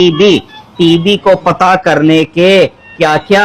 TB TB को पता करने के क्या क्या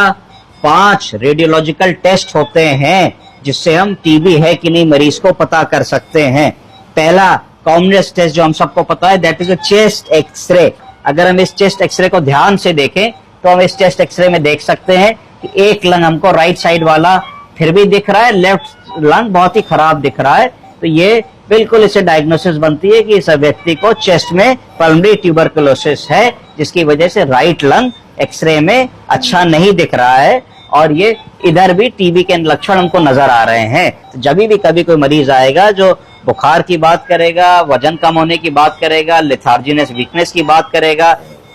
5 रेडियोलॉजिकल टेस्ट होते हैं जिससे हम टीबी है कि नहीं मरीज को पता कर सकते हैं। पहला कॉमनेस्ट टेस्ट जो हम सबको पता है that is a chest x-ray. अगर हम इस चेस्ट एक्सरे को ध्यान से देखें तो हम इस चेस्ट एक्सरे में देख सकते हैं कि एक लंग हमको राइट साइड वाला फिर भी दिख रहा है, लेफ्ट लंग बहुत ही खराब दिख रहा है। तो ये बिल्कुल इससे डायग्नोसिस बनती है कि इस व्यक्ति को चेस्ट में पल्मोनरी ट्यूबरकुलोसिस है, जिसकी वजह से राइट लंग एक्सरे में अच्छा नहीं दिख रहा है और ये इधर भी टीबी के लक्षण हमको नजर आ रहे हैं। तो जब भी कभी कोई मरीज आएगा जो बुखार की बात करेगा, वजन कम होने की बात करेगा, लेथार्जीनेस वीकनेस की बात करेगा,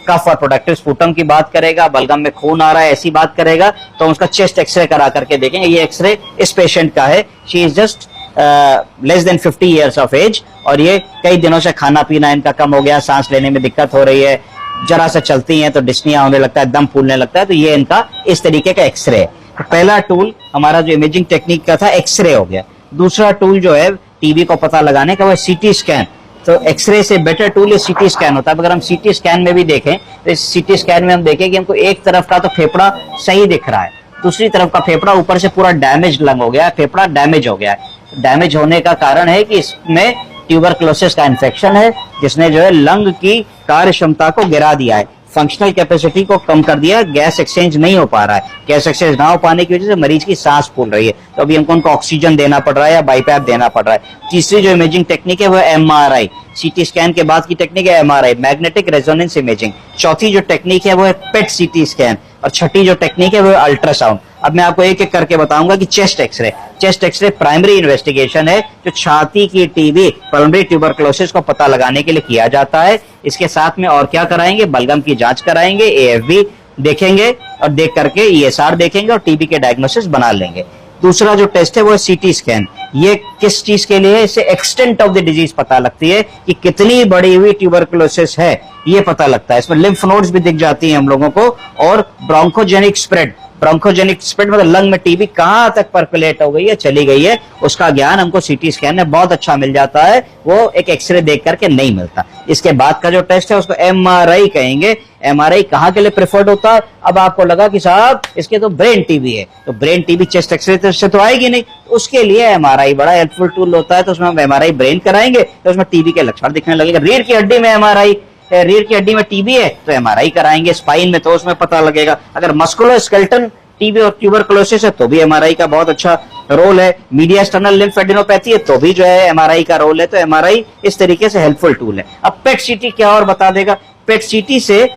कफ और प्रोडक्टिव स्पूटम की बात करेगा, बलगम में खून आ रहा है ऐसी बात करेगा, तो हम उसका चेस्ट एक्सरे करा करके देखेंगे। ये एक्सरे इस पेशेंट का है, she is just less than 50 years of age और ये कई दिनों से खाना पीना इनका कम हो गया, सांस लेने में दिक्कत हो रही है, जरा सा चलती हैं तो डिस्निया होने लगता है, दम फूलने लगता है। तो ये इनका इस तरीके का एक्सरे है। तो पहला टूल हमारा जो इमेजिंग टेक्निक का था एक्सरे हो गया। दूसरा टूल जो है टीबी को पता लगाने का वो सीटी स्कैन। तो एक्सरे से बेटर टूल ये सीटी स्कैन होता है। अगर हम सीटी स्कैन में भी देखें तो इस सीटी स्कैन में हम देखें कि हमको एक तरफ का तो फेफड़ा सही दिख रहा है, दूसरी तरफ का फेफड़ा ऊपर से पूरा डैमेज लंग हो गया है, फेफड़ा डैमेज हो गया है। डैमेज होने का कारण है कि इसमें ट्यूबरकुलोसिस का इन्फेक्शन है जिसने जो है लंग की कार्य क्षमता को गिरा दिया है, फंक्शनल कैपेसिटी को कम कर दिया, गैस एक्सचेंज नहीं हो पा रहा है। गैस एक्सचेंज ना हो पाने की वजह से मरीज की सांस फूल रही है, तो अभी हमको उनको ऑक्सीजन देना पड़ रहा है या बाईपैप देना पड़ रहा है। तीसरी जो इमेजिंग टेक्निक है वो एमआरआई। सीटी स्कैन के बाद की टेक्निक है एमआरआई, मैग्नेटिक रेजोनेंस इमेजिंग। चौथी जो टेक्निक है वो है पेट सीटी स्कैन और छठी जो टेक्निक है वो है अल्ट्रासाउंड। अब मैं आपको एक एक करके बताऊंगा कि chest x-ray. Chest x-ray primary investigation है जो छाती की टीबी पल्मोनरी ट्यूबरकुलोसिस को पता लगाने के लिए किया जाता है। इसके साथ में और क्या कराएंगे, बलगम की जांच कराएंगे, एएफबी देखेंगे और देख करके ईएसआर देखेंगे और टीबी के डायग्नोसिस बना लेंगे। दूसरा जो टेस्ट है वो है सीटी स्कैन। ये किस चीज के लिए है, इससे एक्सटेंट ऑफ द डिजीज पता लगती है कि कितनी बड़ी हुई ट्यूबरकुलोसिस है, ये पता लगता है। इसमें लिम्फ नोड्स भी दिख जाती हैं हम लोगों को और ब्रोंकोजेनिक स्प्रेड। ब्रोंकोजेनिक स्प्रेड मतलब लंग में टीबी कहां तक पर्कुलेट हो गई है, चली गई है, उसका ज्ञान हमको सीटी स्कैन में बहुत अच्छा मिल जाता है, वो एक एक्सरे देख करके नहीं मिलता। इसके बाद का जो टेस्ट है उसको एमआरआई कहेंगे। एमआरआई कहां के लिए प्रेफर्ड होता है? अब आपको लगा कि साहब इसके तो ब्रेन टीबी है, तो ब्रेन टीबी चेस्ट एक्सरे से तो आएगी नहीं, उसके लिए एमआरआई बड़ा हेल्पफुल टूल होता है। तो उसमें हम एमआरआई ब्रेन कराएंगे तो उसमें टीबी के लक्षण दिखने लगेगा। रीढ़ की हड्डी में एमआरआई, रीढ़ की हड्डी में टीबी है तो एमआरआई कराएंगे। स्पाइन में तो उसमें पता लगेगा। अगर मस्कुलोस्केलेटल टीबी और ट्यूबरकुलोसिस है तो भी एमआरआई का बहुत अच्छा रोल है। मीडियास्टर्नल लिम्फेडेनोपैथी है तो भी जो है एमआरआई का रोल है। तो एमआरआई इस तरीके से हेल्पफुल टूल है। अब पेट सीटी क्या और बता देगा। पेट सीटी से